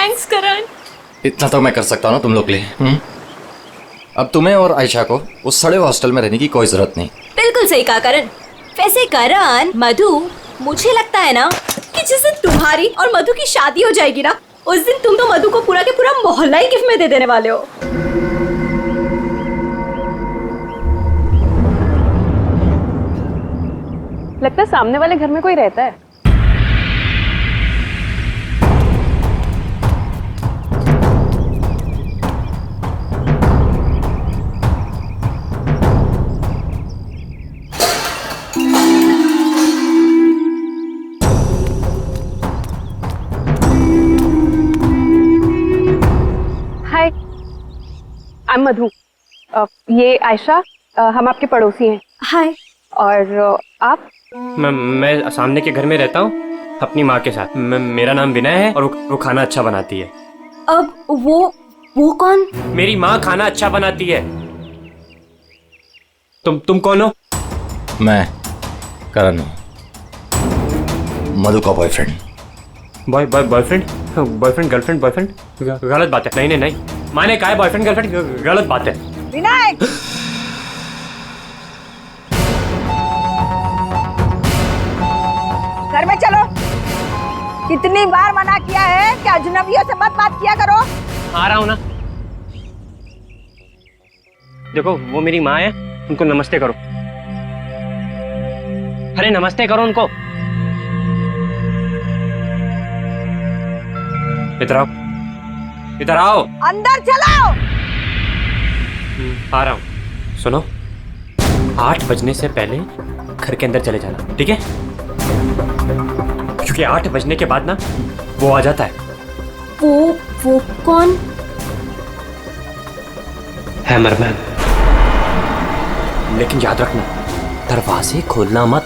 Thanks करण। इतना तो मैं कर सकता हूँ ना तुम लोग के लिए। अब तुम्हें और आयशा को उस सड़े हॉस्टल में रहने की कोई जरूरत नहीं। बिल्कुल सही कहा करण। वैसे करण, मधु, मुझे लगता है ना कि जिस दिन तुम्हारी और मधु की शादी हो जाएगी ना, उस दिन तुम तो मधु को पूरा के पूरा मोहल्ला ही गिफ्ट में दे देने वाले हो। लगता है सामने वाले घर में कोई रहता है। हाय, आई एम मधु। ये आयशा, हम आपके पड़ोसी हैं। हाय। और आप? मैं सामने के घर में रहता हूँ अपनी माँ के साथ। मेरा नाम विनय है और वो खाना अच्छा बनाती है। अब वो कौन? मेरी माँ खाना अच्छा बनाती है। तुम कौन हो? मैं करण हूँ, मधु का बॉयफ्रेंड। बॉयफ्रेंड गर्लफ्रेंड बॉयफ्रेंड गलत बात है। नहीं, माँ ने कहा है बॉयफ्रेंड गर्लफ्रेंड, गलत बात है। विनायक, घर में चलो। कितनी बार मना किया है कि अजनबियों से मत बात किया करो। आ रहा हूँ ना। देखो, वो मेरी माँ है, उनको नमस्ते करो। अरे नमस्ते करो उनको। इधर आओ, इधर आओ। अंदर चलो। आ रहा हूँ। सुनो, 8 बजने से पहले घर के अंदर चले जाना, ठीक है? क्योंकि 8 बजने के बाद ना वो आ जाता है। वो कौन है? मरमैन। लेकिन याद रखना, दरवाजे खोलना मत।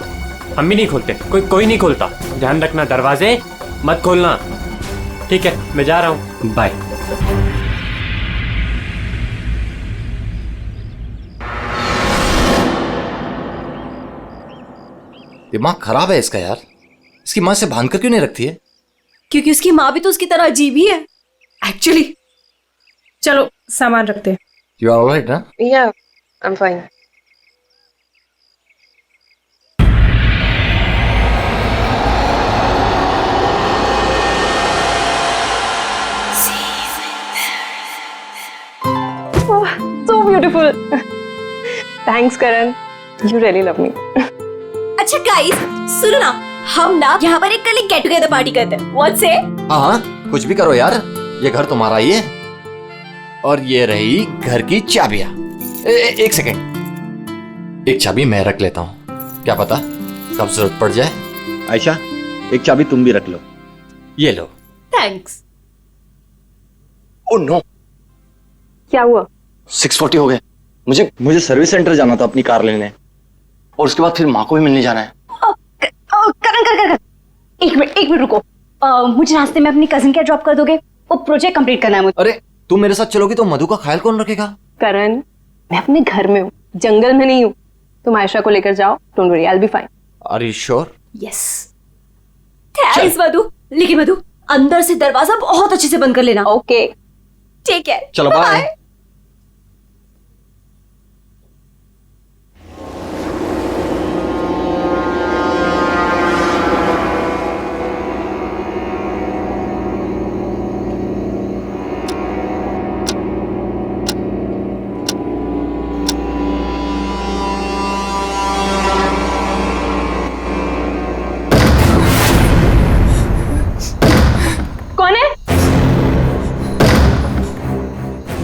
हम भी नहीं खोलते, कोई नहीं खोलता। ध्यान रखना, दरवाजे मत खोलना, ठीक है? मैं जा रहा हूँ, बाय। दिमाग खराब है इसका यार। इसकी माँ से बांध कर क्यों नहीं रखती है? क्योंकि उसकी माँ भी तो उसकी तरह अजीब ही है एक्चुअली। चलो सामान रखते हैं। यू आर ऑलराइट ना? या, I am fine. So beautiful. Thanks Karan, you really love me. अच्छा गाइस, सुनो ना, हम ना यहाँ पर एक कल गेट टुगेदर पार्टी करते हैं। व्हाट से? हाँ, कुछ भी करो यार, ये घर तुम्हारा ही है। और ये रही घर की चाबियां। एक सेकंड, एक चाबी मैं रख लेता हूँ, क्या पता कब जरूरत पड़ जाए। आयशा, एक चाबी तुम भी रख लो। ये लो। थैंक्स। ओह नो, क्या हुआ? 6:40 हो गए। मुझे सर्विस सेंटर जाना था अपनी कार लेने, और उसके बाद फिर माँ को भी मिलने जाना है। करण, एक मिनट रुको। मुझे रास्ते में अपनी कजिन क्या ड्रॉप कर दोगे? वो प्रोजेक्ट कंप्लीट करना है मुझे। अरे तुम मेरे साथ चलोगी तो मधु का ख्याल कौन रखेगा? करण, मैं अपने घर में हूँ, जंगल में नहीं हूँ। तुम आयशा को लेकर जाओ, don't worry, I will be fine. Are you sure? Yes. Thanks Madhu. लेकिन मधु, अंदर से दरवाजा बहुत अच्छे से बंद कर लेना। ओके, ठीक है, चलो बाय। कौन है?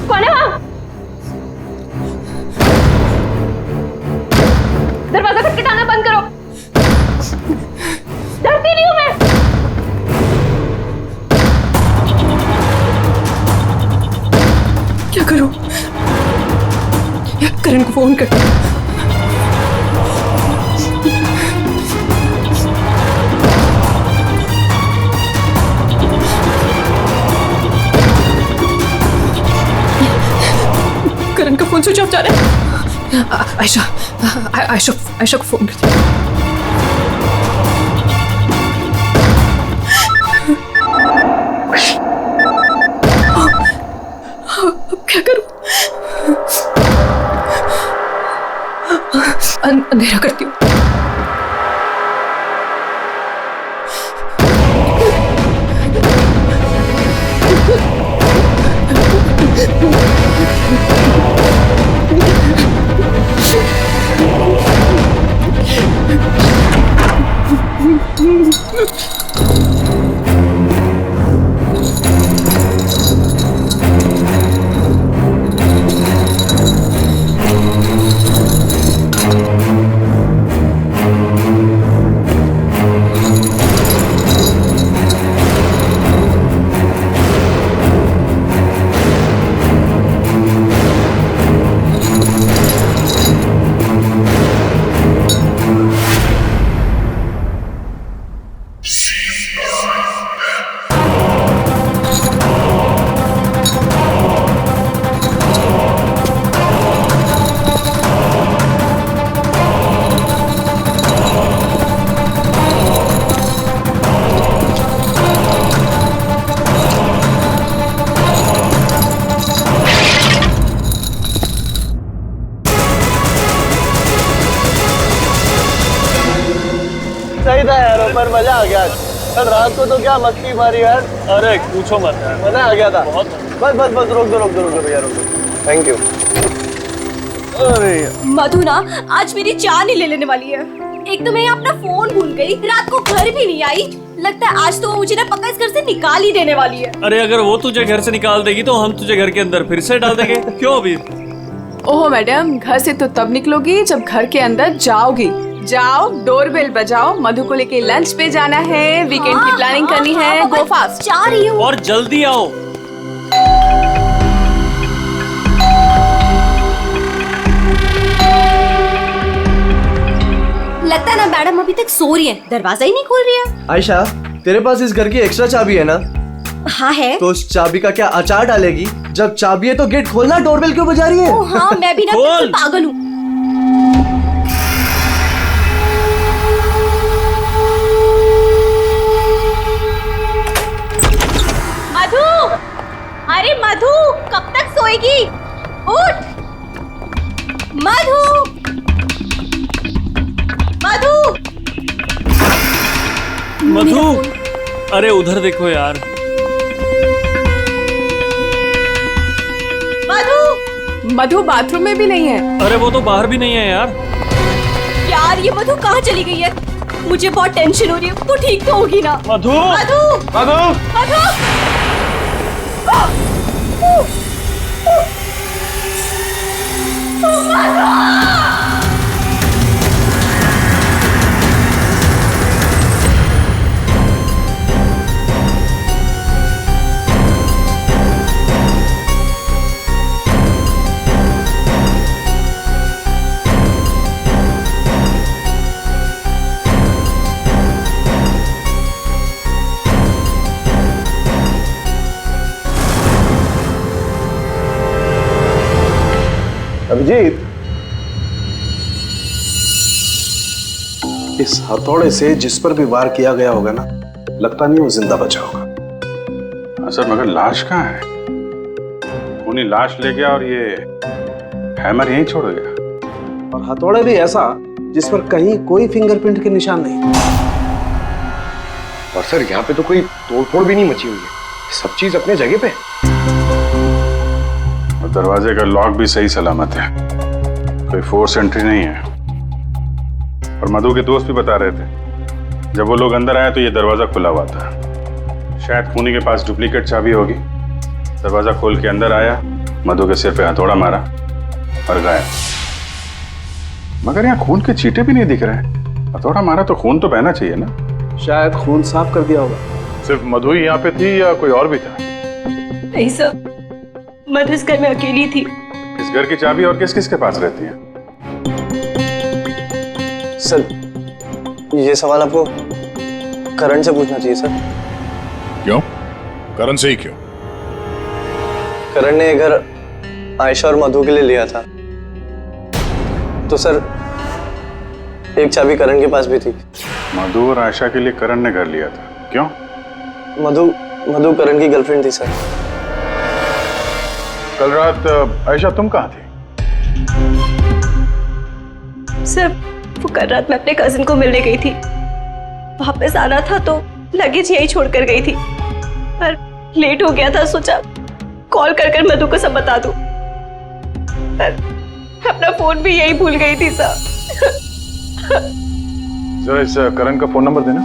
कौन है वहां? दरवाजा खटखटाना बंद करो। डरती नहीं हूं मैं। क्या करूं? यार करण को फोन कर। करण का फोन स्विच ऑफ जा रहा है। आयशा को फोन करती हूँ। अंधेरा करती हूँ। सही था यार, पर मजा आ गया। कल रात को तो क्या मस्ती मारी यार। अरे पूछो मत यार, मजा आ गया था बहुत। बस रोक दो यार, थैंक यू। अरे मधु ना आज मेरी जान ही ले लेने वाली है। एक तो मैं अपना फोन भूल गई, रात को घर भी नहीं आई। लगता है आज तो वो मुझे ना पक्का इस घर से निकाल ही देने वाली है। अरे अगर वो तुझे घर से निकाल देगी तो हम तुझे घर के अंदर फिर से डाल देंगे। क्यों अभी? ओहो मैडम, घर से तो तब निकलोगी जब घर के अंदर जाओगी। जाओ, डोरबेल बजाओ, मधु को लेके लंच पे जाना है, वीकेंड की प्लानिंग करनी है। गो फास्ट। जा रही हूँ। और जल्दी आओ। लगता है ना मैडम अभी तक सो रही है, दरवाजा ही नहीं खोल रही है। आयशा, तेरे पास इस घर की एक्स्ट्रा चाबी है ना? हाँ है। तो उस चाबी का क्या अचार डालेगी? जब चाबी है तो गेट खोलना, डोरबेल क्यों बजा रही है? ओ हाँ, मैं भी ना बिल्कुल पागल हूँ। मधु, अरे मधु, कब तक सोएगी? उठ मधु, मधु, अरे उधर देखो यार। मधु बाथरूम में भी नहीं है। अरे वो तो बाहर भी नहीं है यार। यार ये मधु कहाँ चली गई है? मुझे बहुत टेंशन हो रही है। तू ठीक तो होगी ना? मधु, मधु, मधु, मधु। अभिजीत, इस हथौड़े से जिस पर भी वार किया गया होगा ना, लगता नहीं वो जिंदा बचा होगा। सर मगर लाश कहाँ है? खूनी लाश ले गया और ये हैमर यहीं छोड़ गया। और हथौड़ा भी ऐसा जिस पर कहीं कोई फिंगरप्रिंट के निशान नहीं। और सर यहाँ पे तो कोई तोड़फोड़ भी नहीं मची हुई है, सब चीज अपने जगह पे। और दरवाजे का लॉक भी सही सलामत है, कोई फोर्स एंट्री नहीं है। और मधु के दोस्त भी बता रहे थे जब वो लोग अंदर आए तो ये दरवाजा खुला हुआ था। शायद खूनी के पास डुप्लीकेट चाबी होगी। दरवाजा खोल के अंदर आया, मधु के सिर पे हथौड़ा मारा और गायब। मगर यहाँ खून के छींटे भी नहीं दिख रहे। हथौड़ा मारा तो खून तो बहना चाहिए ना? शायद खून साफ कर दिया होगा। सिर्फ मधु ही यहाँ पे थी या कोई और भी था? नहीं सर, मधु इस घर में अकेली थी। इस घर की चाबी और किस किस के पास रहती है? सर, ये सवाल आपको करण से पूछना चाहिए सर। क्यों? करण से ही क्यों? करण ने ये घर आयशा और मधु के लिए लिया था, तो सर एक चाबी करण के पास भी थी। मधु और आयशा के लिए करण ने घर लिया था, क्यों? मधु करण की गर्लफ्रेंड थी सर। कल रात आयशा तुम कहाँ थी? सर वो कल रात मैं अपने कजिन को मिलने गई थी, वापस आना था तो लगेज यही छोड़कर गई थी, पर लेट हो गया था, सोचा कॉल कर मधु को सब बता दूं, पर अपना फोन भी यही भूल गई थी सर। जरा इस करण का फोन नंबर देना।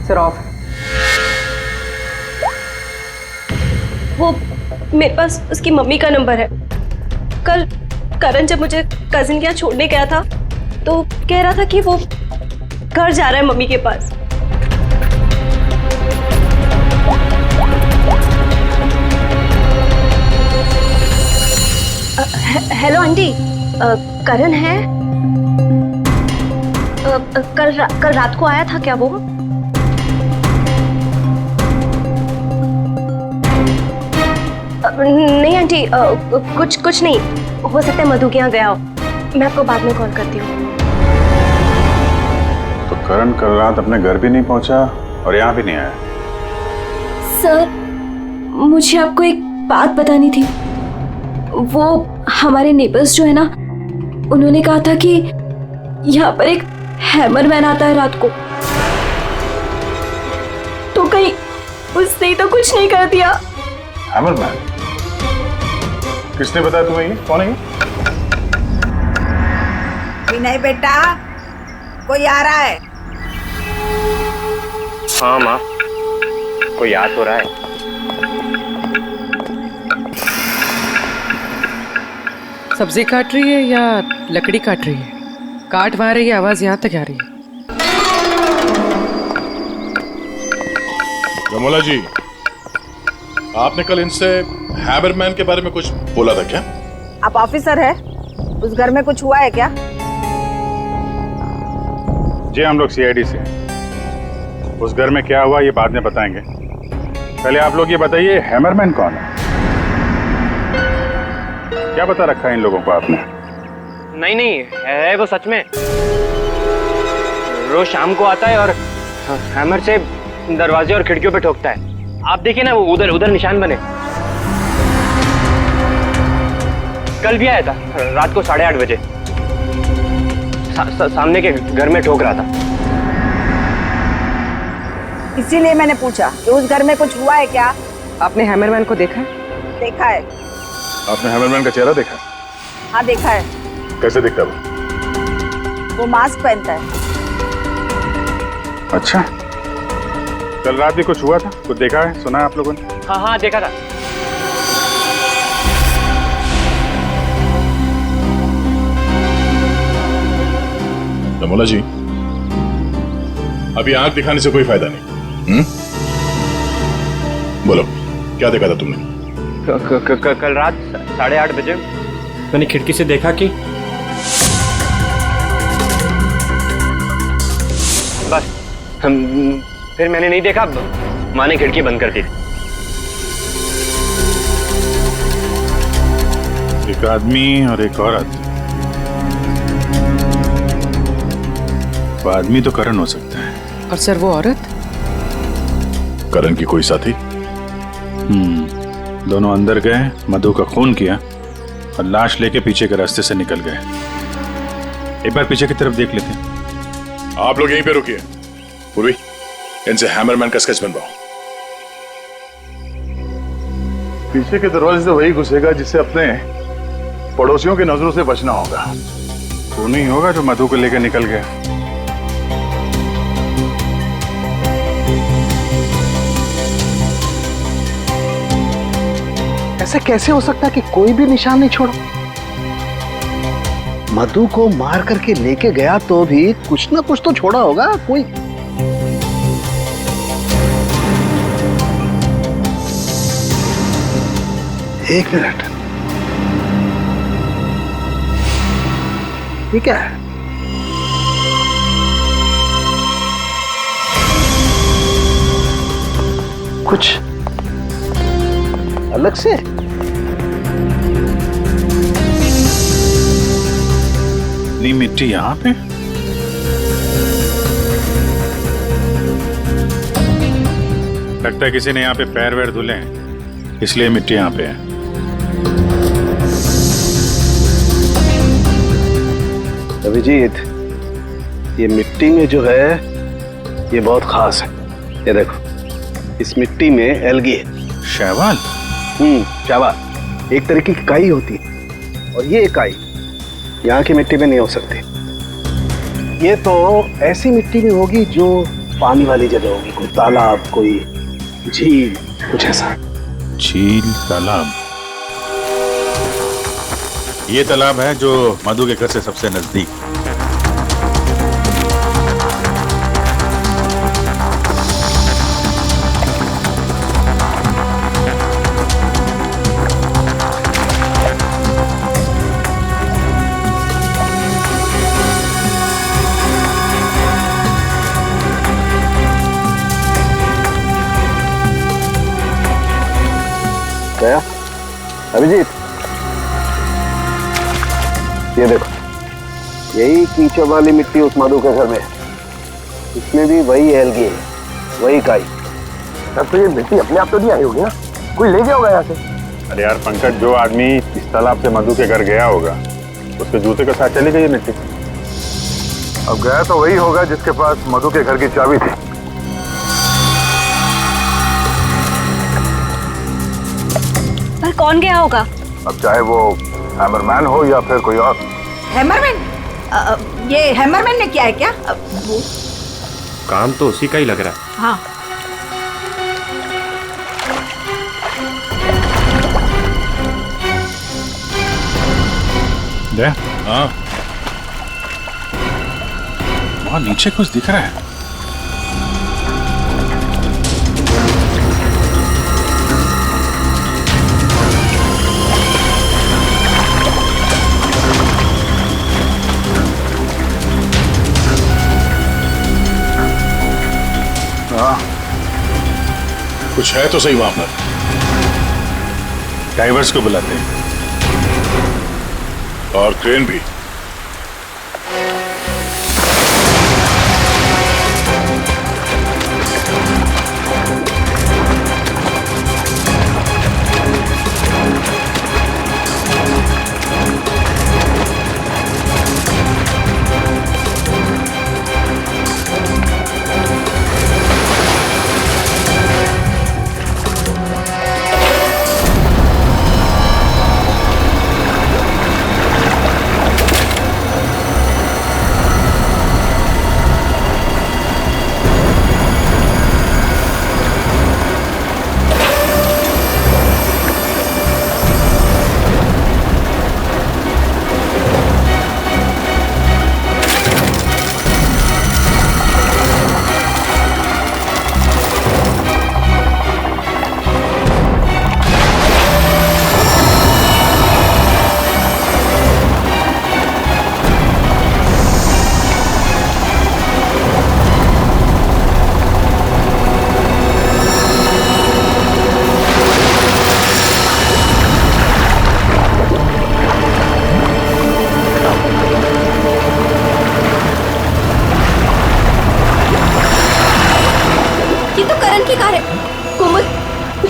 Sir of. वो मेरे पास उसकी मम्मी का नंबर है। कल करण जब मुझे कजिन के यहाँ छोड़ने गया था तो कह रहा था कि वो घर जा रहा है मम्मी के पास। हेलो आंटी, करण है? कल रात को आया था क्या वो? नहीं आंटी, कुछ नहीं, हो सकता है मधु के यहाँ गया हो। मैं आपको बाद में कॉल करती हूँ। तो करण कल रात अपने घर भी नहीं पहुंचा और यहाँ भी नहीं आया। सर मुझे आपको एक बात बतानी थी। वो हमारे नेबर्स जो है ना, उन्होंने कहा था कि यहाँ पर एक हैमर मैन आता है रात को, तो कहीं उसने तो कुछ नहीं कर दिया। Hammer man? किसने बताया तुम्हें? ये कौन है? विनय बेटा, कोई आ रहा है? हाँ माँ, कोई याद हो रहा है। सब्जी काट रही है या लकड़ी काट रही है? काट वहां रही है, आवाज यहाँ तक आ रही है। रमोला जी, आपने कल इनसे हैमरमैन के बारे में कुछ बोला था क्या? आप ऑफिसर है, उस घर में कुछ हुआ है क्या? जी हम लोग सीआईडी से। उस घर में क्या हुआ ये बाद में बताएंगे। पहले आप लोग ये बताइए, हैमरमैन कौन है? क्या बता रखा है इन लोगों को आपने? नहीं, है वो सच में। रोज शाम को आता है और हैमर से दरवाजे और खिड़कियों पे ठोकता है। आप देखिए ना, वो उधर निशान बने। कल भी आया था रात को 8:30 बजे। सामने के घर में ठोक रहा था। इसीलिए मैंने पूछा कि उस घर में कुछ हुआ है क्या? आपने हैमरमैन को देखा है? देखा है। आपने हैमरमैन का चेहरा देखा? हाँ देखा है। कैसे दिखता है वो मास्क पहनता है। अच्छा, कल रात भी कुछ हुआ था? कुछ देखा है, सुना है आप लोगों ने? हाँ देखा था। रमोला जी, अभी आंख दिखाने से कोई फायदा नहीं। बोलो, क्या देखा था तुमने? कल रात 8:30 बजे मैंने खिड़की से देखा कि बस फिर मैंने नहीं देखा। माँ ने खिड़की बंद कर दी। एक आदमी और एक औरत। वो आदमी तो करण हो सकता है। और सर वो औरत? करण की कोई साथी? दोनों अंदर गए, मधु का खून किया और लाश लेके पीछे के रास्ते से निकल गए। एक बार पीछे की तरफ देख लेते हैं। आप लोग यहीं पे रुकिए। पूर्वी, इनसे हैमरमैन का स्केच बनवाओ। पीछे के दरवाजे से वही घुसेगा जिसे अपने पड़ोसियों की नजरों से बचना होगा। वो नहीं होगा जो मधु को लेकर निकल गया। ऐसा कैसे हो सकता है कि कोई भी निशान नहीं छोड़ा? मधु को मार करके लेके गया तो भी कुछ ना कुछ तो छोड़ा होगा कोई। एक मिनट, ये क्या है? कुछ अलग से? नी मिट्टी यहाँ पे? लगता है किसी ने यहाँ पे पैर वैर धुले हैं। इसलिए मिट्टी यहाँ पे है। अभिजीत, ये मिट्टी में जो है ये बहुत खास है। ये देखो, इस मिट्टी में एल्गी है। शैवाल? शैवाल एक तरीके की काई होती है, और ये काई यहाँ की मिट्टी में नहीं हो सकती। ये तो ऐसी मिट्टी में होगी जो पानी वाली जगह होगी, कोई तालाब, कोई झील, कुछ ऐसा। झील, तालाब? ये तालाब है जो मधु के घर से सबसे नजदीक। क्या अभिजीत, ये देखो, यही कीचड़ वाली मिट्टी उस मधु के घर में है। इसमें भी वही एल्गी है, वही काई। तब तो ये मिट्टी अपने आप तो नहीं आई होगी ना, कोई ले गया होगा यहाँ से। अरे यार पंकज, जो आदमी इस तालाब से मधु के घर गया होगा उसके जूते के साथ चली गई मिट्टी। अब गया तो वही होगा जिसके पास मधु के घर की चाबी थी। पर कौन गया होगा? अब चाहे वो हैमरमैन हो या फिर कोई और। हैमरमैन? ये हैमरमैन ने किया है क्या? वो काम तो उसी का ही लग रहा है। हाँ, हाँ, वहाँ नीचे कुछ दिख रहा है। कुछ है तो सही वहां पर। डाइवर्स को बुलाते हैं और क्रेन भी।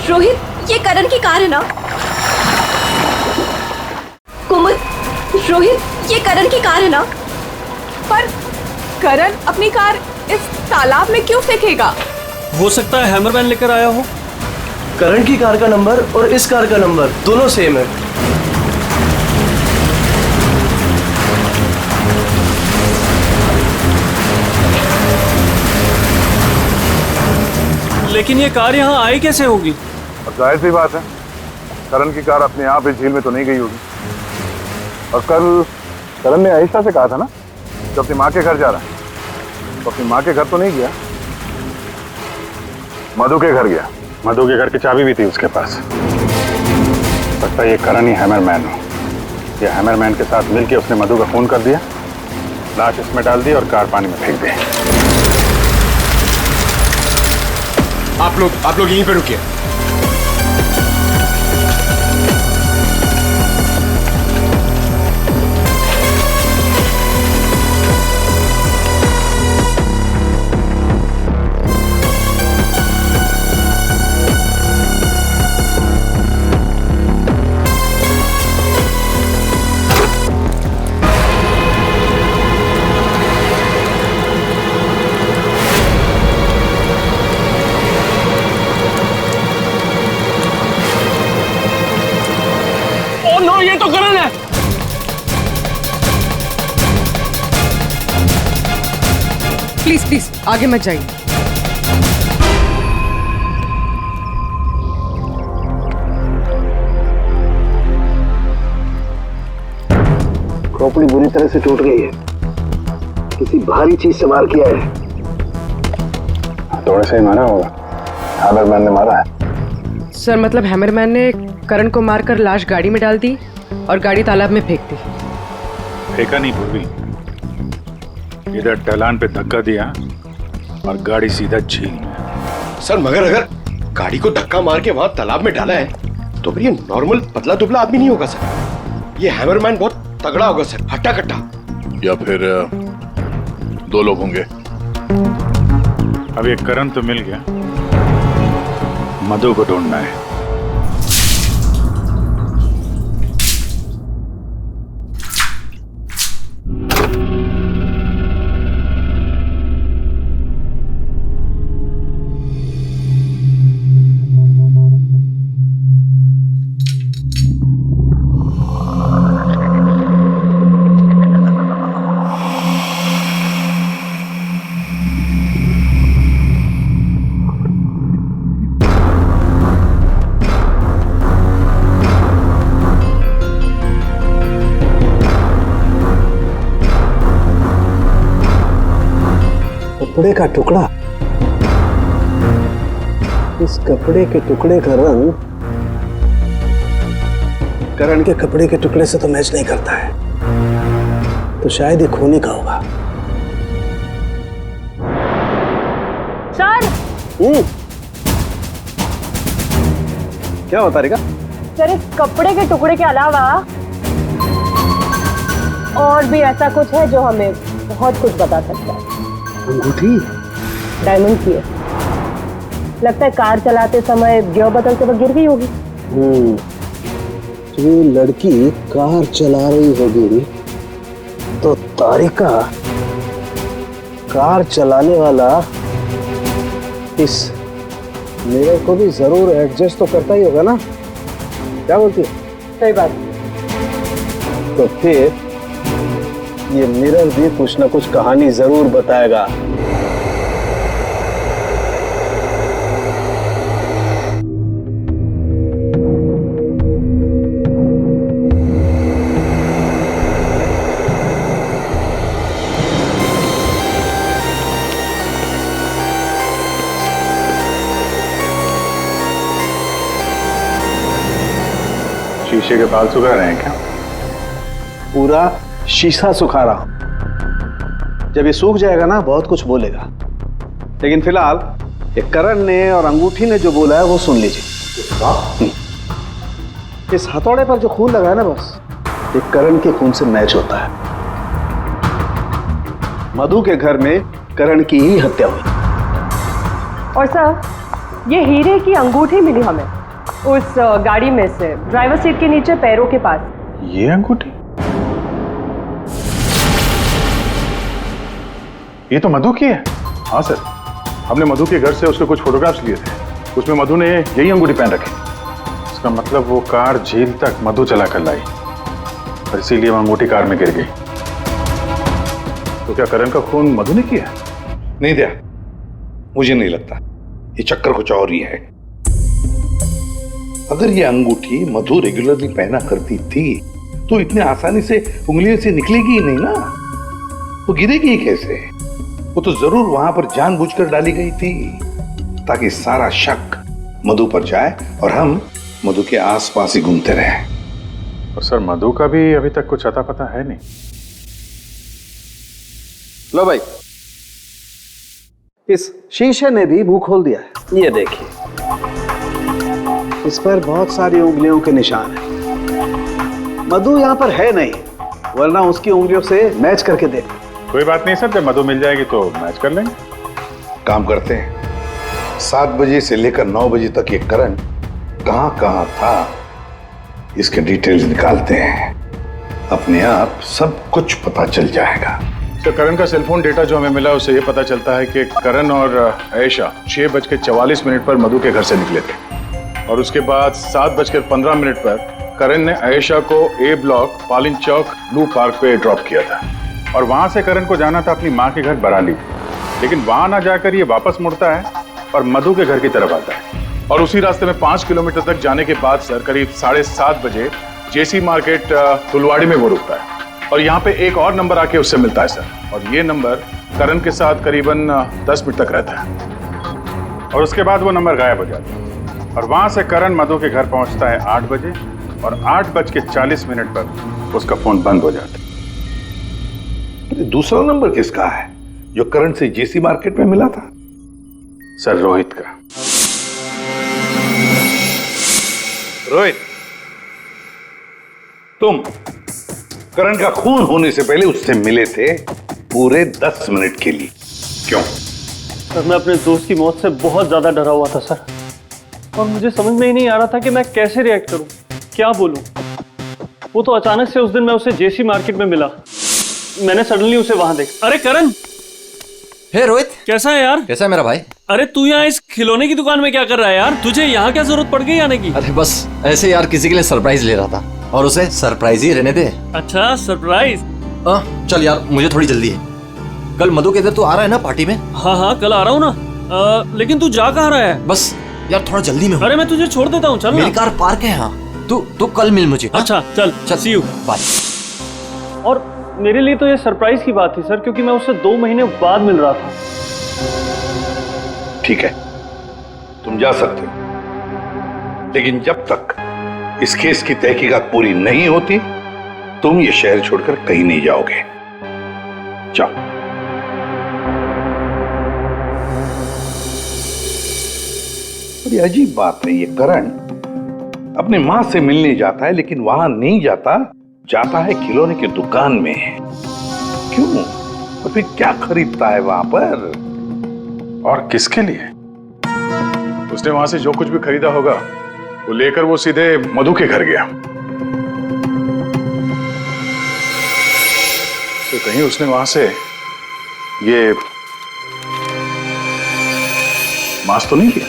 रोहित, ये करण की कार है ना? कुमुद, रोहित, ये करण की कार है ना? पर करण अपनी कार इस तालाब में क्यों फेंकेगा? हो सकता है हैमरमैन लेकर आया हो। करण की कार का नंबर और इस कार का नंबर दोनों सेम है। लेकिन ये कार यहाँ आई कैसे होगी? अब जाहिर सी बात है, करण की कार अपने आप इस झील में तो नहीं गई होगी। और कल करण ने आयशा से कहा था ना कि अपनी माँ के घर जा रहा है, तो अपनी माँ के घर तो नहीं गया, मधु के घर गया। मधु के घर की चाबी भी थी उसके पास। लगता है ये करण ही हैमरमैन हो। ये हैमरमैन के साथ मिलकर उसने मधु का फोन कर दिया, लाश इसमें डाल दी और कार पानी में फेंक दी। आप लोग यहीं पे रुकिए। ओह नो, ये तो करण है। प्लीज प्लीज आगे मत जाइए। खोपड़ी बुरी तरह से टूट गई है, किसी भारी चीज से वार किया है। थोड़े से ही मारा होगा, हैमरमैन ने मारा है। सर मतलब हैमरमैन ने करण को मारकर लाश गाड़ी में डाल दी और गाड़ी तालाब में फेंक दी। फेंका नहीं पूर्वी, इधर ढलान पे धक्का दिया और गाड़ी सीधा झील में। सर मगर अगर गाड़ी को धक्का मार के वहां तालाब में डाला है तो फिर ये नॉर्मल पतला दुबला आदमी नहीं होगा सर, ये हैमरमैन बहुत तगड़ा होगा सर, हट्टा कट्टा। या फिर दो लोग होंगे। अब ये करण तो मिल गया, मधु को ढूंढना है। कपड़े का टुकड़ा, इस कपड़े के टुकड़े का रंग करण के कपड़े के टुकड़े से तो मैच नहीं करता है, तो शायद ये खूनी का होगा। सर क्या होता रहेगा? सर इस कपड़े के टुकड़े के अलावा और भी ऐसा कुछ है जो हमें बहुत कुछ बता सकता है। अंगूठी डायमंड की है, लगता है कार चलाते समय गियर बदलते वक्त गिर गई होगी। तो ये लड़की कार चला रही होगी तो तारिका कार चलाने वाला इस मिरर को भी जरूर एडजस्ट तो करता ही होगा ना, क्या बोलती है? सही बात। तो फिर ये मिरर भी कुछ ना कुछ कहानी जरूर बताएगा। शीशे के बाल सुखा रहे हैं क्या? पूरा शीशा सुखा रहा हूं। जब ये सूख जाएगा ना बहुत कुछ बोलेगा, लेकिन फिलहाल ये करण ने और अंगूठी ने जो बोला है वो सुन लीजिए। इस हथौड़े पर जो खून लगा है ना, बस ये करण के खून से मैच होता है। मधु के घर में करण की ही हत्या हुई। और सर ये हीरे की अंगूठी मिली हमें उस गाड़ी में से, ड्राइवर सीट के नीचे पैरों के पास। ये अंगूठी? ये तो मधु की है। हाँ सर, हमने मधु के घर से उसके कुछ फोटोग्राफ्स लिए थे, उसमें मधु ने यही अंगूठी पहन रखी। इसका मतलब वो कार झील तक मधु चला कर लाई और इसीलिए वो अंगूठी कार में गिर गई। तो क्या करण का खून मधु ने किया? नहीं दिया, मुझे नहीं लगता। ये चक्कर कुछ और ही है। अगर ये अंगूठी मधु रेगुलरली पहना करती थी तो इतने आसानी से उंगलियों से निकलेगी ही नहीं ना, वो गिरेगी ही कैसे? वो तो जरूर वहां पर जानबूझकर डाली गई थी ताकि सारा शक मधु पर जाए और हम मधु के आसपास ही घूमते रहे। और सर मधु का भी अभी तक कुछ अता पता है नहीं। लो भाई, इस शीशे ने भी मुंह खोल दिया है। ये देखिए, इस पर बहुत सारी उंगलियों के निशान हैं। मधु यहाँ पर है नहीं, वरना उसकी उंगलियों से मैच करके देख। कोई बात नहीं सर, जब मधु मिल जाएगी तो मैच कर लेंगे। काम करते हैं, 7 बजे से लेकर 9 बजे तक ये करण कहाँ था इसके डिटेल्स निकालते हैं। अपने आप सब कुछ पता चल जाएगा। तो करण का सेलफोन डेटा जो हमें मिला उससे ये पता चलता है कि करण और आयशा 6:44 पर मधु के घर से निकले थे और उसके बाद 7:15 पर करण ने आयशा को ए ब्लॉक पालिन चौक ब्लू पार्क पे ड्रॉप किया था और वहां से करण को जाना था अपनी माँ के घर बराली, लेकिन वहां ना जाकर ये वापस मुड़ता है और मधु के घर की तरफ आता है और उसी रास्ते में 5 किलोमीटर तक जाने के बाद सर करीब 7:30 बजे जेसी मार्केट फुलवाड़ी में वो रुकता है और यहाँ पे एक और नंबर आके उससे मिलता है सर और ये नंबर करण के साथ करीबन 10 मिनट तक रहता है और उसके बाद वो नंबर गायब हो जाता है और वहां से करण मधु के घर पहुंचता है 8 बजे और 8:40 पर उसका फोन बंद हो जाता है। दूसरा नंबर किसका है जो करण से जेसी मार्केट में मिला था? सर रोहित का। रोहित, तुम करण का खून होने से पहले उससे मिले थे पूरे 10 मिनट के लिए, क्यों? सर मैं अपने दोस्त की मौत से बहुत ज्यादा डरा हुआ था सर, और मुझे समझ में ही नहीं आ रहा था कि मैं कैसे रिएक्ट करूं, क्या बोलूं। वो तो अचानक से उस दिन मैं उसे जेसी मार्केट में मिला, मैंने सडनली उसे वहां देखा। अरे करण, हे रोहित, कैसा है यार? कैसा है मेरा भाई? अरे तू यहाँ इस खिलौने की दुकान में क्या कर रहा है यार? तुझे यहाँ क्या जरूरत पड़ गई आने की? अरे बस ऐसे यार, किसी के लिए सरप्राइज ले रहा था और उसे सरप्राइज ही रहने दे। अच्छा सरप्राइज? चल यार, मुझे थोड़ी जल्दी है। कल मधु के इधर तू आ रहा है ना पार्टी में? हाँ कल आ रहा हूँ ना। लेकिन तू जा कहाँ रहा है? बस यार थोड़ा जल्दी में हूँ। अरे मैं तुझे छोड़ देता हूँ, चल मेरी कार पार्क है यहाँ, तू कल मिल मुझे। अच्छा चल, सी यू, बाय। और मेरे लिए तो ये सरप्राइज की बात थी सर, क्योंकि मैं उससे 2 महीने बाद मिल रहा था। ठीक है, तुम जा सकते हो, लेकिन जब तक इस केस की तहकीकात पूरी नहीं होती तुम ये शहर छोड़कर कहीं नहीं जाओगे। जाओ। बड़ी अजीब बात है, ये करण अपनी मां से मिलने जाता है लेकिन वहां नहीं जाता है खिलौने की दुकान में। क्यों? और फिर क्या खरीदता है वहां पर? और किसके लिए? उसने वहां से जो कुछ भी खरीदा होगा वो लेकर वो सीधे मधु के घर गया। तो कहीं उसने वहां से ये मास्क तो नहीं किया?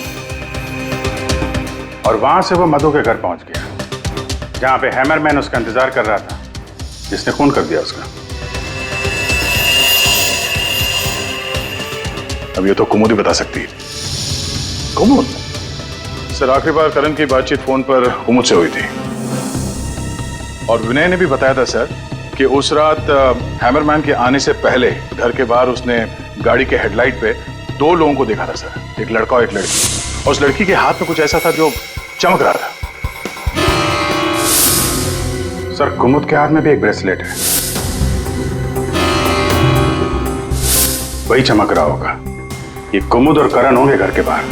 और वहां से वो मधु के घर पहुंच गया जहां पे हैमरमैन उसका इंतजार कर रहा था, जिसने खून कर दिया उसका। अब ये तो कुमुद ही बता सकती है। कुमुद? सर आखिरी बार करण की बातचीत फोन पर कुमुद से हुई थी और विनय ने भी बताया था सर कि उस रात हैमरमैन के आने से पहले घर के बाहर उसने गाड़ी के हेडलाइट पे 2 लोगों को देखा था सर, एक लड़का और एक लड़की, और उस लड़की के हाथ में कुछ ऐसा था जो चमक रहा था। सर कुमुद के हाथ में भी एक ब्रेसलेट है, वही चमक रहा होगा। ये कुमुद और करण होंगे घर के बाहर।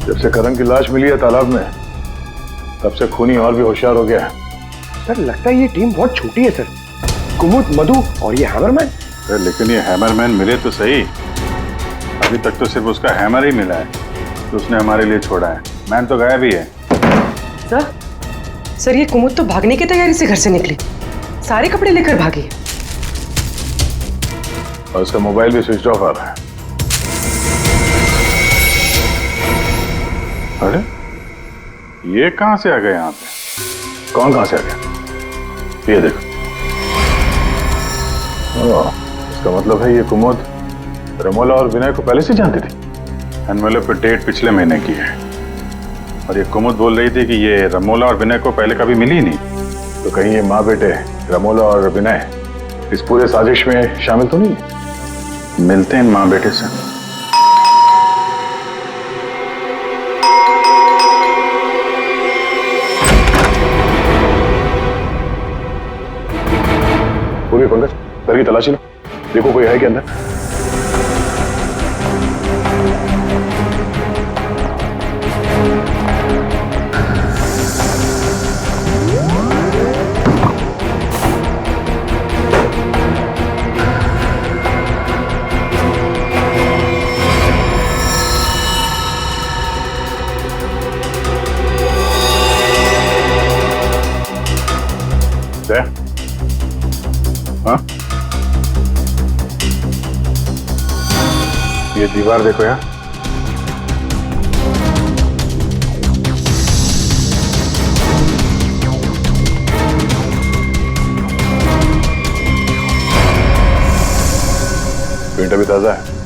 जब से करण की लाश मिली है तालाब में, तब से खूनी और भी होशियार हो गया है। सर लगता है ये टीम बहुत छोटी है सर, कुमुद, मधु और ये हैमरमैन। सर लेकिन ये हैमरमैन मिले तो सही, अभी तक तो सिर्फ उसका हैमर ही मिला है तो उसने हमारे लिए छोड़ा है। मैन तो गायब ही है। सर ये कुमुद तो भागने की तैयारी से घर से निकली, सारे कपड़े लेकर भागी और उसका मोबाइल भी स्विच ऑफ आ रहा है। अरे ये कहां से आ गए यहाँ पे? कौन कहां से आ गया? ये देखो, इसका मतलब है ये कुमुद रमोला और विनय को पहले से जानती थी। एनवेलप पे डेट पिछले महीने की है और ये कुमुद बोल रही थी कि ये रमोला और विनय को पहले कभी मिली ही नहीं। तो कहीं ये माँ बेटे रमोला और विनय इस पूरे साजिश में शामिल तो नहीं है? मिलते हैं माँ बेटे से। पूरी पंकज घर की तलाशी लो, देखो कोई है क्या अंदर। हाँ, ये दीवार देखो यार, पेंट अभी ताजा है।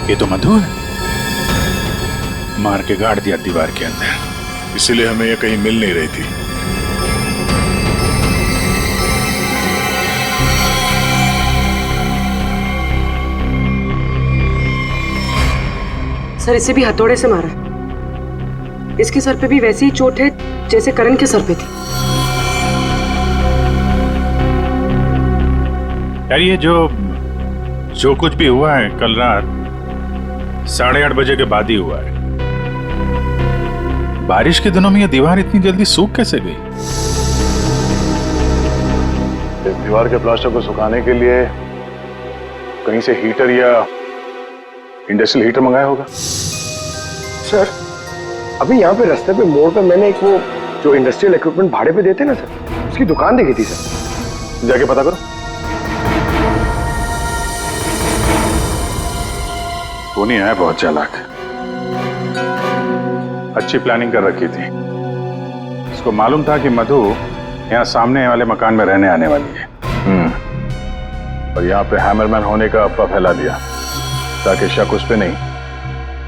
ये तो मधु है, मार के गाड़ दिया दीवार के अंदर, इसीलिए हमें ये कहीं मिल नहीं रही थी। सर इसे भी हथौड़े से मारा। इसके सर पे भी वैसी ही चोट है जैसे करण के सर पे थी। यार ये जो कुछ भी हुआ है कल रात 8:30 बजे के बाद ही हुआ है। बारिश के दिनों में ये दीवार इतनी जल्दी सूख कैसे गई? इस दीवार के प्लास्टर को सुखाने के लिए कहीं से हीटर या इंडस्ट्रियल हीटर मंगाया होगा। सर अभी यहाँ पे रास्ते पे मोड़ पे मैंने एक वो जो इंडस्ट्रियल इक्विपमेंट भाड़े पे देते ना सर, उसकी दुकान देखी थी सर। जाके पता करो। टोनी है बहुत चालाक, अच्छी प्लानिंग कर रखी थी। इसको मालूम था कि मधु यहाँ सामने वाले मकान में रहने आने वाली है। और यहाँ पे हैमरमैन होने का अफवाह फैला दिया ताकि शक उस पे नहीं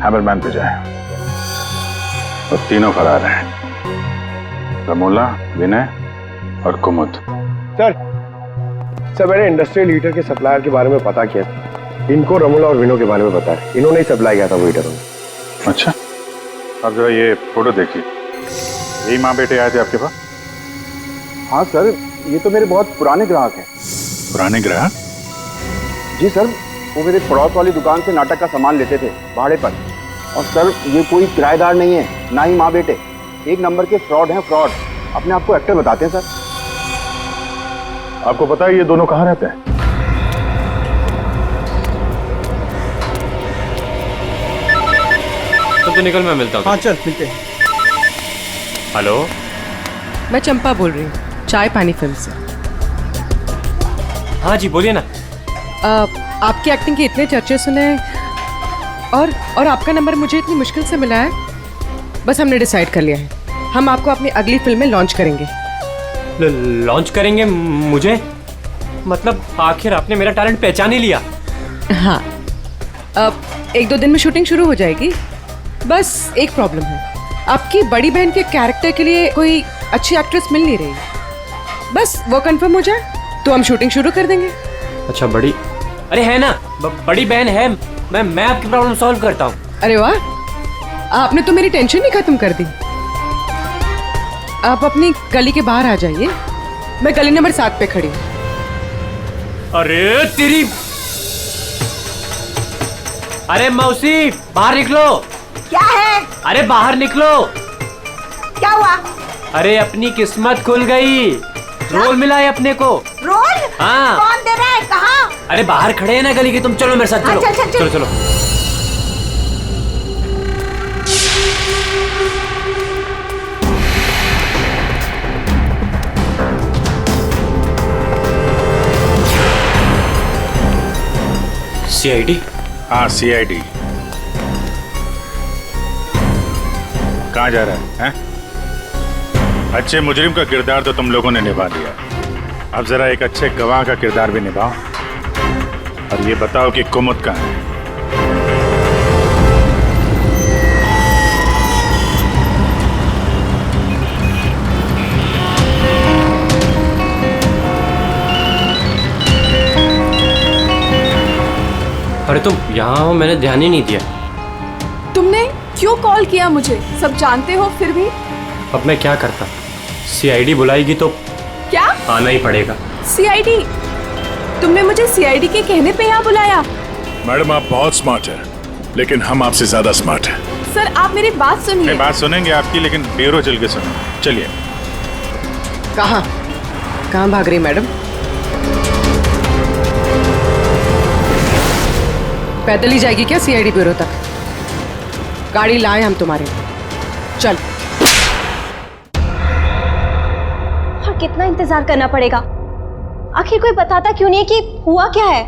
हैमरमैन पे जाए। और तीनों फरार हैं, रमोला, विनय और कुमुद। सर मैंने इंडस्ट्रियल हीटर के सप्लायर के बारे में पता किया। इनको रमोला और विनो के बारे में पता है, इन्होंने ही सप्लाई किया था वो हीटर। अच्छा, अब जो ये फोटो देखिए, यही माँ बेटे आए थे आपके पास? हाँ सर, ये तो मेरे बहुत पुराने ग्राहक हैं। पुराने ग्राहक? जी सर, वो मेरे पड़ोस वाली दुकान से नाटक का सामान लेते थे भाड़े पर। और सर ये कोई किराएदार नहीं है, ना ही माँ बेटे, एक नंबर के फ्रॉड हैं, फ्रॉड। अपने आप को एक्टर बताते हैं सर। आपको पता है ये दोनों कहाँ रहते हैं? तो निकल, मैं मिलता हूँ। हाँ चल मिलते हैं। हेलो, मैं चंपा बोल रही हूँ, चाय पानी फिल्म से। हाँ जी बोलिए ना। आपकी एक्टिंग के इतने चर्चे सुने हैं और आपका नंबर मुझे इतनी मुश्किल से मिला है। बस हमने डिसाइड कर लिया है, हम आपको अपनी अगली फिल्म में लॉन्च करेंगे। लॉन्च करेंगे मुझे? मतलब आखिर आपने मेरा टैलेंट पहचान ही लिया? हाँ, अब 1-2 दिन में शूटिंग शुरू हो जाएगी। बस एक प्रॉब्लम है, आपकी बड़ी बहन के कैरेक्टर के लिए कोई अच्छी एक्ट्रेस मिल नहीं रही। बस वो कंफर्म हो जाए तो हम शूटिंग शुरू कर देंगे। अच्छा बड़ी, अरे है ना, बड़ी बहन है। मैं आपकी प्रॉब्लम सॉल्व करता हूँ। अरे वाह, आपने तो मेरी टेंशन ही खत्म कर दी। आप अपनी गली के बाहर आ जाइए, मैं गली नंबर 7 पे खड़ी हूँ। अरे तेरी, अरे मौसी बाहर निकलो। क्या है? अरे बाहर निकलो। क्या हुआ? अरे अपनी किस्मत खुल गई, रोल मिला है अपने को। रोल? हाँ। कौन दे रहा है? कहाँ? अरे बाहर खड़े हैं ना गली के, तुम चलो मेरे साथ। चलो चलो चलो। CID? हाँ CID। कहाँ जा रहा है? अच्छे मुजरिम का किरदार तो तुम लोगों ने निभा दिया, अब जरा एक अच्छे गवाह का किरदार भी निभाओ और ये बताओ कि कुमुद कहाँ है? अरे तुम यहाँ हो, मैंने ध्यान ही नहीं दिया। तुमने क्यों कॉल किया मुझे? सब जानते हो फिर भी। अब मैं क्या करता? सीआईडी बुलाएगी तो क्या आना ही पड़ेगा। सीआईडी? तुमने मुझे सीआईडी के कहने पे यहाँ बुलाया? मैडम आप बहुत स्मार्ट है, लेकिन हम आपसे ज्यादा स्मार्ट है। सर आप मेरी बात सुनिए। नहीं, बात सुनेंगे आपकी, लेकिन बेरो चल के सुनो। चलिए। कहाँ भाग रही मैडम? पैदल ही जाएगी क्या सीआईडी ब्यूरो तक? गाड़ी लाए हम तुम्हारे। चल। और कितना इंतजार करना पड़ेगा? आखिर कोई बताता क्यों नहीं कि हुआ क्या है?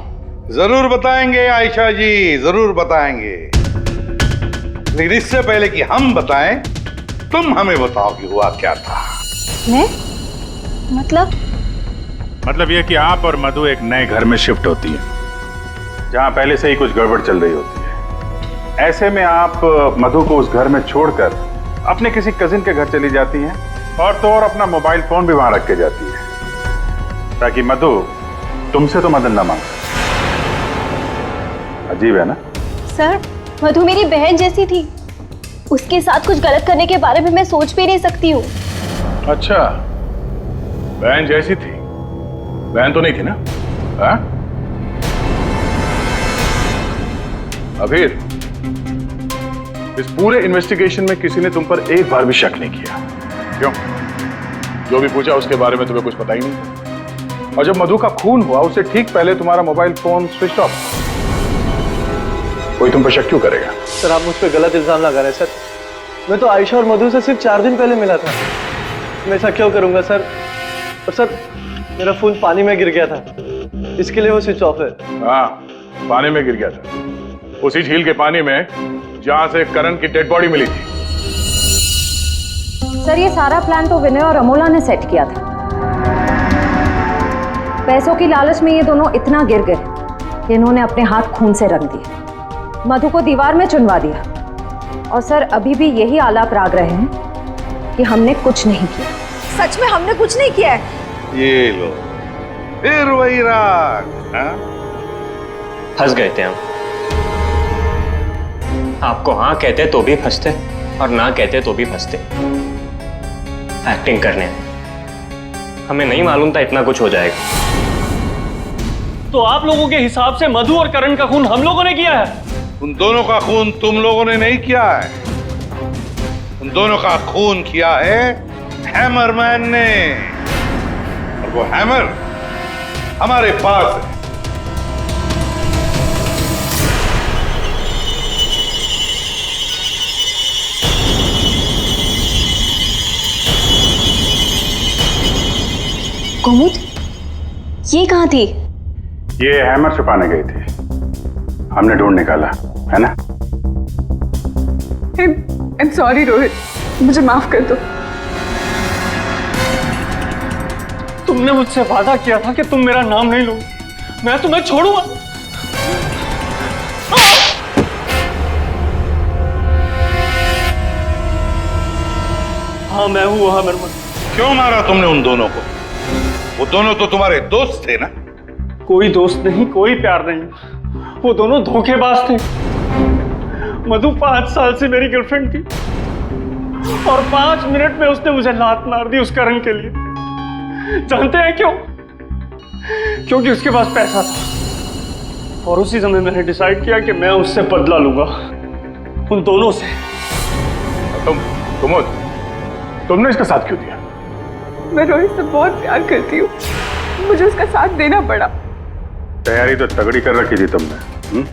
जरूर बताएंगे आयशा जी, जरूर बताएंगे। लेकिन इससे पहले कि हम बताएं, तुम हमें बताओ कि हुआ क्या था। मैं? मतलब ये कि आप और मधु एक नए घर में शिफ्ट होती है, जहां पहले से ही कुछ गड़बड़ चल रही होती है। ऐसे में आप मधु को उस घर में छोड़कर अपने किसी कजिन के घर चली जाती हैं, और तो और अपना मोबाइल फोन भी वहां रख के जाती है, ताकि मधु तुमसे तो मदद न मांगे। अजीब है ना? सर, मधु मेरी बहन जैसी थी। उसके साथ कुछ गलत करने के बारे में मैं सोच भी नहीं सकती हूँ। अच्छा, बहन जैसी थी? बहन तो नहीं थी ना? हाँ? अभीर, इस पूरे इन्वेस्टिगेशन में किसी ने तुम पर एक बार भी शक नहीं किया, क्यों? जो भी पूछा उसके बारे में तुम्हें कुछ पता ही नहीं। और जब मधु का खून हुआ उससे ठीक पहले तुम्हारा मोबाइल फोन स्विच ऑफ। कोई तुम पर शक क्यों करेगा? सर आप मुझ पर गलत इल्जाम लगा रहे हैं सर। मैं तो आयशा और मधु से सिर्फ 4 दिन पहले मिला था। मैं ऐसा क्यों करूंगा सर? और सर मेरा फोन पानी में गिर गया था, इसके लिए वो स्विच ऑफ है। हाँ, पानी में गिर गया था, उसी झील के पानी में जहां से करण की डेड बॉडी मिली थी। सर ये सारा प्लान तो विनय और अमोला ने सेट किया था। पैसों की लालच में ये दोनों इतना गिर गए कि इन्होंने अपने हाथ खून से रंग दिए, मधु को दीवार में चुनवा दिया। और सर अभी भी यही आलाप राग रहे हैं कि हमने कुछ नहीं किया। सच में हमने कुछ नहीं किया है। ये लो, फिर वही राग। फंस गए थे हम। आपको हाँ कहते तो भी फंसते, और ना कहते तो भी फंसते। एक्टिंग करने हमें नहीं मालूम था इतना कुछ हो जाएगा। तो आप लोगों के हिसाब से मधु और करण का खून हम लोगों ने किया है? उन दोनों का खून तुम लोगों ने नहीं किया है, उन दोनों का खून किया है हैमरमैन ने। और वो हैमर हमारे पास है। कुमुद, ये कहाँ थी? ये हैमर छुपाने गई थी, हमने ढूंढ निकाला, है ना? I'm sorry रोहित, मुझे माफ कर दो। तुमने मुझसे वादा किया था कि तुम मेरा नाम नहीं लोगे, मैं तुम्हें छोड़ूंगा। हाँ मैं हूँ हैमरमैन। क्यों मारा तुमने उन दोनों को? वो दोनों तो तुम्हारे दोस्त थे ना? कोई दोस्त नहीं, कोई प्यार नहीं, वो दोनों धोखेबाज थे। मधु 5 साल से मेरी गर्लफ्रेंड थी, और 5 मिनट में उसने मुझे लात मार दी उस करण के लिए। जानते हैं क्यों? क्योंकि उसके पास पैसा था, और उसी समय मैंने डिसाइड किया कि मैं उससे बदला लूंगा, उन दोनों से। तुमने इसका साथ क्यों दिया? मैं रोहित से बहुत प्यार करती हूँ, मुझे उसका साथ देना पड़ा। तैयारी तो तगड़ी कर रखी थी तुमने।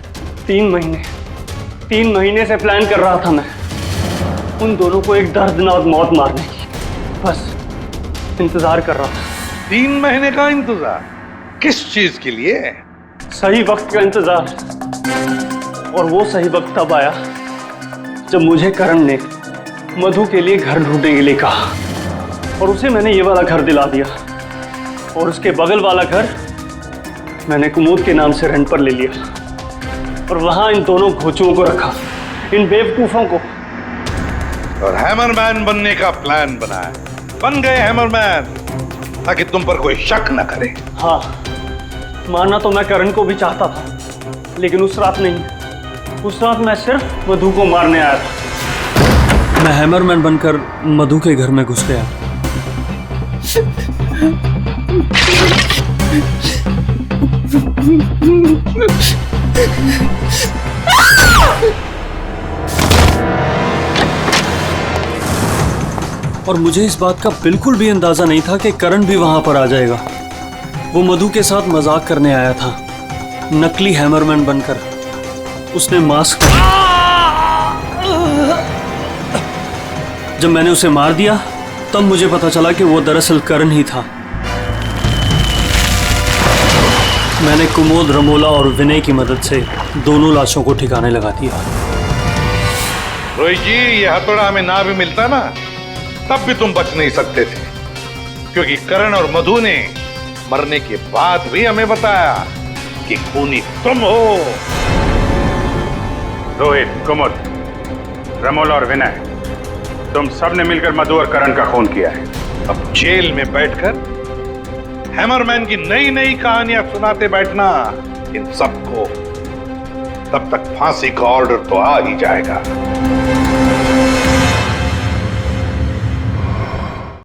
3 महीने से प्लान कर रहा था मैं, उन दोनों को एक दर्दनाक मौत मारने की। बस इंतजार कर रहा था। 3 महीने का इंतजार? किस चीज के लिए? सही वक्त का इंतजार। और वो सही वक्त तब आया जब मुझे करण ने मधु के लिए घर ढूंढने के लिए कहा, और उसे मैंने ये वाला घर दिला दिया, और उसके बगल वाला घर मैंने कुमुद के नाम से रेंट पर ले लिया, और वहां इन दोनों घोचुओं को रखा, इन बेवकूफों को। और हैमरमैन बनने का प्लान बनाया। बन गए हैमरमैन, ताकि तुम पर कोई शक न करे। हाँ, मानना तो मैं करण को भी चाहता था, लेकिन उस रात नहीं। उस रात मैं सिर्फ मधु को मारने आया था। मैं हैमरमैन बनकर मधु के घर में घुस गया। और मुझे इस बात का बिल्कुल भी अंदाजा नहीं था कि करण भी वहां पर आ जाएगा। वो मधु के साथ मजाक करने आया था, नकली हैमरमैन बनकर। उसने मास्क, जब मैंने उसे मार दिया तब मुझे पता चला कि वो दरअसल करण ही था। मैंने कुमोद, रमोला और विनय की मदद से दोनों लाशों को ठिकाने लगा दिया। रोहित जी, ये हथौड़ा हमें ना भी मिलता ना, तब भी तुम बच नहीं सकते थे, क्योंकि करण और मधु ने मरने के बाद भी हमें बताया कि खूनी तुम हो। रोहित, कुमुद, रमोला और विनय, तुम सबने मिलकर मधु और करण का खून किया है। अब जेल में बैठकर हैमरमैन की नई नई कहानियां सुनाते बैठना इन सबको, तब तक फांसी का ऑर्डर तो आ ही जाएगा।